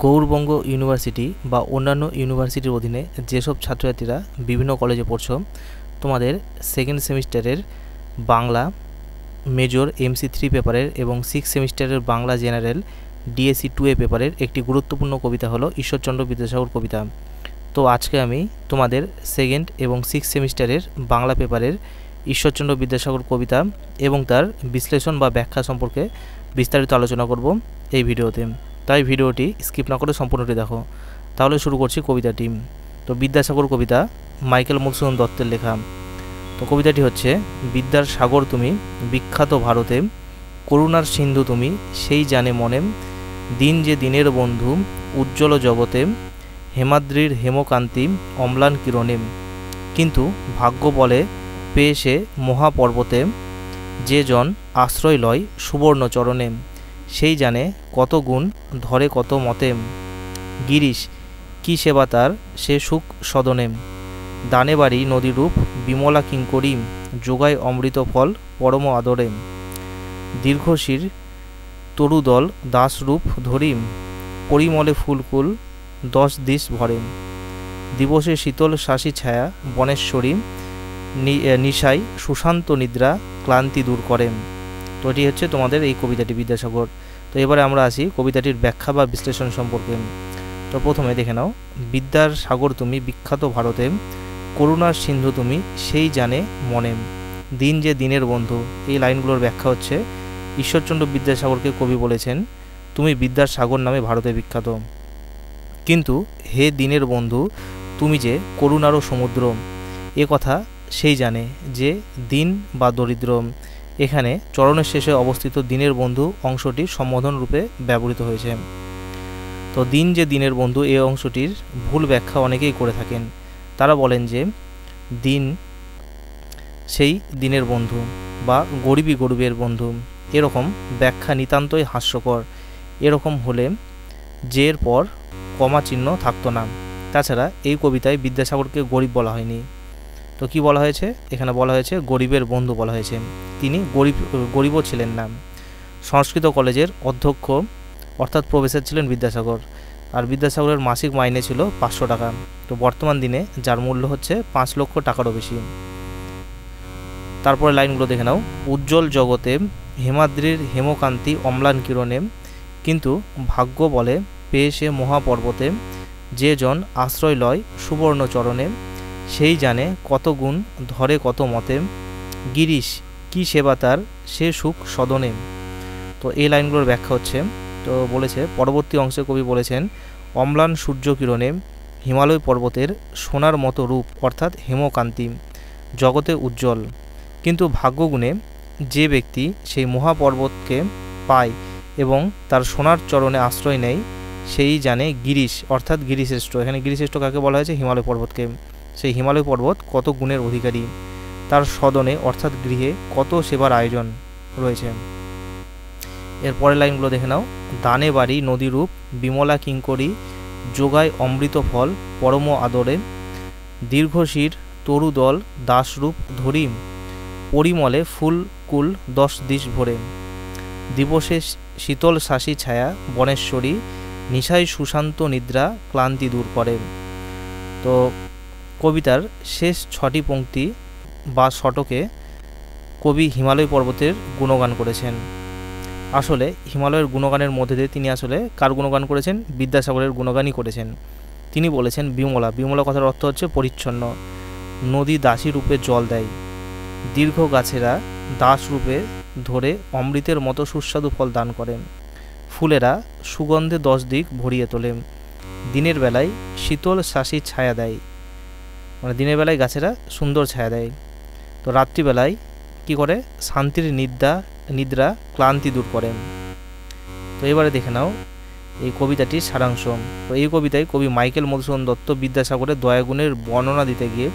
Gourbanga university বা অন্যান্য ইউনিভার্সিটির অধীনে যেসব ছাত্রছাত্রীরা বিভিন্ন কলেজে পড়ছো, তোমাদের সেকেন্ড সেমিস্টারের বাংলা মেজর MC3 পেপারের এবং 6 সেমিস্টারের বাংলা জেনারেল DSC 2A পেপারের একটি গুরুত্বপূর্ণ কবিতা হলো ঈশ্বরচন্দ্র বিদ্যাসাগর কবিতা। তো আজকে আমি তোমাদের সেকেন্ড এবং 6 সেমিস্টারের বাংলা পেপারের ঈশ্বরচন্দ্র বিদ্যাসাগর কবিতা এবং তার বিশ্লেষণ বা ব্যাখ্যা সম্পর্কে বিস্তারিত আলোচনা করব এই ভিডিওতে। তাই ভিডিওটি স্কিপ না করে সম্পূর্ণটি দেখো। তাহলে শুরু করছি কবিতাটি। তো বিদ্যাসাগর কবিতা মাইকেল মধুসূদন দত্তের লেখা। তো কবিতাটি হচ্ছে, বিদ্যার সাগর তুমি বিখ্যাত ভারতে, করুণার সিন্ধু তুমি সেই জানে মনে, দিন যে দিনের বন্ধু উজ্জ্বল জগতে, হেমাদ্রির হেমকান্তি অম্লান কিরণে, কিন্তু ভাগ্য বলে পেয়েছে মহাপর্বতে, যে জন আশ্রয় লয় সুবর্ণ চরণে, সেই জানে কত গুণ ধরে কত মতে, গিরিশ কি সেবা তার সে সুখ সদনে, দানে বাড়ি নদীরূপ বিমলা কিঙ্করী, যোগায় অমৃত ফল পরম আদরে, দীর্ঘশির তরুদল দাসরূপ ধরিম, পরিমলে ফুলকুল 10 দিশ ভরে, দিবসে শীতল শাসী ছায়া বনেশ্বরী, নিশায় সুশান্ত নিদ্রা ক্লান্তি দূর করেন। তো এটি হচ্ছে তোমাদের এই কবিতাটি বিদ্যাসাগর। তো এবারে আমরা আসি কবিতাটির ব্যাখ্যা বা বিশ্লেষণ সম্পর্কে। তো প্রথমে দেখে নাও, বিদ্যার সাগর তুমি বিখ্যাত ভারতে, করুণার সিন্ধু তুমি সেই জানে মনে, দিন যে দিনের বন্ধু। এই লাইনগুলোর ব্যাখ্যা হচ্ছে, ঈশ্বরচন্দ্র বিদ্যাসাগরকে কবি বলেছেন, তুমি বিদ্যার সাগর নামে ভারতে বিখ্যাত, কিন্তু হে দিনের বন্ধু তুমি যে করুণারও সমুদ্র। এ কথা সেই জানে যে দিন বা দরিদ্র। এখানে চরণের শেষে অবস্থিত দিনের বন্ধু অংশটি সম্বোধন রূপে ব্যবহৃত হয়েছে। তো দিন যে দিনের বন্ধু এই অংশটির ভুল ব্যাখ্যা অনেকেই করে থাকেন। তারা বলেন যে দিন সেই দিনের বন্ধু বা গরিবই গরিবের বন্ধু। এরকম ব্যাখ্যা নিতান্তই হাস্যকর। এরকম হলে যের পর কমা চিহ্ন থাকতো না। তাছাড়া এই কবিতায় বিদ্যাসাগরকে গরিব বলা হয়নি। তো কি বলা হয়েছে? এখানে বলা হয়েছে গরিবের বন্ধু বলা হয়েছে। তিনি গরিবও ছিলেন না। সংস্কৃত কলেজের অধ্যক্ষ অর্থাৎ প্রফেসর ছিলেন বিদ্যাসাগর। আর বিদ্যাসাগরের মাসিক মাইনে ছিল 500 টাকা। তো বর্তমান দিনে যার মূল্য হচ্ছে 5 লক্ষ টাকারও বেশি। তারপরে লাইনগুলো দেখে নাও, উজ্জ্বল জগতে হেমাদ্রির হেমকান্তি অম্লান কিরণে, কিন্তু ভাগ্য বলে পেয়েছে মহাপর্বতে, যে জন আশ্রয় লয় সুবর্ণ চরণে, সেই জানে কত গুণ ধরে কত মতে, গিরিশ কি সেবা তার সে সুখ সদনে। তো এই লাইনগুলোর ব্যাখ্যা হচ্ছে, তো বলেছে পরবর্তী অংশে কবি বলেছেন, অম্লান সূর্য কিরণে হিমালয় পর্বতের সোনার মতো রূপ অর্থাৎ হেমকান্তি জগতে উজ্জ্বল, কিন্তু ভাগ্যগুণে যে ব্যক্তি সেই মহাপর্বতকে পায় এবং তার সোনার চরণে আশ্রয় নেয়, সেই জানে গিরিশ অর্থাৎ গিরিশ্রেষ্ঠ। এখানে গিরিশ্রেষ্ঠ কাকে বলা হয়েছে? হিমালয় পর্বতকে। সেই হিমালয় পর্বত কত গুণের অধিকারী, তার সদনে অর্থাৎ গৃহে কত সেবার আয়োজন রয়েছে। এর পরের লাইনগুলো দেখে নাও, দানে বাড়ি নদীরূপ বিমলা কিঙ্করী, যোগায় অমৃত ফল পরম আদরে, দীর্ঘশির তরুদল দাসরূপ ধরিম, পরিমলে ফুলকুল 10 দিশ ভরে, দিবসে শীতল শাসী ছায়া বনেশ্বরী, নিশায় সুশান্ত নিদ্রা ক্লান্তি দূর করে। তো কবিতার শেষ 6টি পংক্তি বা শতকে কবি হিমালয় পর্বতের গুণগান করেছেন। আসলে হিমালয়ের গুণগানের মধ্যে দিয়ে তিনি আসলে কার গুণগান করেছেন? বিদ্যাসাগরের গুণগানই করেছেন। তিনি বলেছেন বিমলা। বিমলা কথার অর্থ হচ্ছে পরিচ্ছন্ন। নদী দাসী রূপে জল দেয়, দীর্ঘ গাছেরা দাস রূপে ধরে অমৃতের মতো সুস্বাদু ফল দান করেন, ফুলেরা সুগন্ধে 10 দিক ভরিয়ে তোলে, দিনের বেলায় শীতল শাসী ছায়া দেয়, মানে দিনের বেলায় গাছেরা সুন্দর ছায়া দেয়, তো রাত্রিবেলায় কি করে? শান্তির নিদ্রা ক্লান্তি দূর করেন। তো এবারে দেখে নাও এই কবিতাটির সারাংশ। তো এই কবিতায় কবি মাইকেল মধুসূদন দত্ত বিদ্যাসাগরের দয়াগুণের বর্ণনা দিতে গিয়ে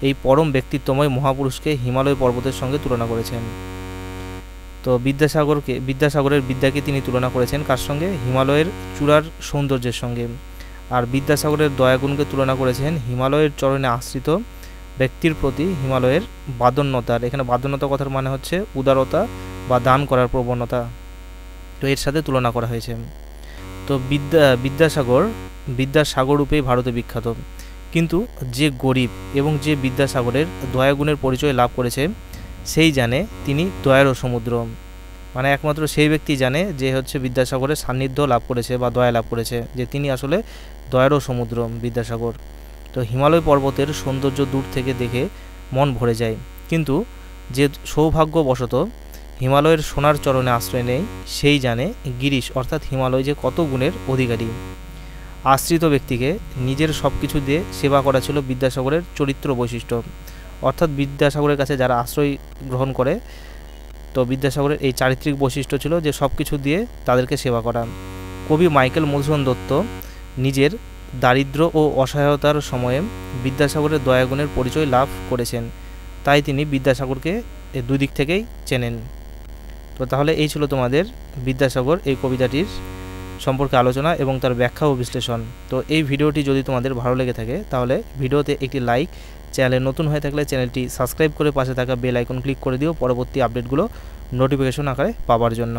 এই পরম ব্যক্তিত্বময় মহাপুরুষকে হিমালয় পর্বতের সঙ্গে তুলনা করেছেন। তো বিদ্যাসাগরের বিদ্যাকে তিনি তুলনা করেছেন কার সঙ্গে? হিমালয়ের চূড়ার সৌন্দর্যের সঙ্গে। আর বিদ্যাসাগরের দয়াগুণকে তুলনা করেছেন হিমালয়ের চরণে আশ্রিত ব্যক্তির প্রতি হিমালয়ের বাদন্যতার। এখানে বাদন্যতা কথার মানে হচ্ছে উদারতা বা দান করার প্রবণতা। তো এর সাথে তুলনা করা হয়েছে। তো বিদ্যাসাগর রূপেই ভারতে বিখ্যাত। কিন্তু যে গরিব এবং যে বিদ্যাসাগরের দয়াগুণের পরিচয় লাভ করেছে সেই জানে তিনি দয়ারও সমুদ্র। মানে একমাত্র সেই ব্যক্তি জানে যে হচ্ছে বিদ্যাসাগরের সান্নিধ্য লাভ করেছে বা দয়া লাভ করেছে, যে তিনি আসলে দয়ারও সমুদ্র বিদ্যাসাগর। তো হিমালয় পর্বতের সৌন্দর্য দূর থেকে দেখে মন ভরে যায়, কিন্তু যে সৌভাগ্যবশত হিমালয়ের সোনার চরণে আশ্রয় নেই সেই জানে গিরিশ অর্থাৎ হিমালয় যে কত গুণের অধিকারী। আশ্রিত ব্যক্তিকে নিজের সব কিছু দিয়ে সেবা করা ছিল বিদ্যাসাগরের চরিত্র বৈশিষ্ট্য। অর্থাৎ বিদ্যাসাগরের কাছে যারা আশ্রয় গ্রহণ করে, তো বিদ্যাসাগরের এই চারিত্রিক বৈশিষ্ট্য ছিল যে সব কিছু দিয়ে তাদেরকে সেবা করা। কবি মাইকেল মধুসূদন দত্ত নিজের দারিদ্র্য ও অসহায়তার সময়ে বিদ্যাসাগরের দয়াগুণের পরিচয় লাভ করেছেন, তাই তিনি বিদ্যাসাগরকে দুই দিক থেকেই চেনেন। তো তাহলে এই ছিল তোমাদের বিদ্যাসাগর এই কবিতাটির সম্পর্কে আলোচনা এবং তার ব্যাখ্যা ও বিশ্লেষণ। তো এই ভিডিওটি যদি তোমাদের ভালো লেগে থাকে তাহলে ভিডিওতে একটি লাইক, চ্যানেলে নতুন হয়ে থাকলে চ্যানেলটি সাবস্ক্রাইব করে পাশে থাকা বেল আইকন ক্লিক করে দিও পরবর্তী আপডেটগুলো নোটিফিকেশন আকারে পাওয়ার জন্য।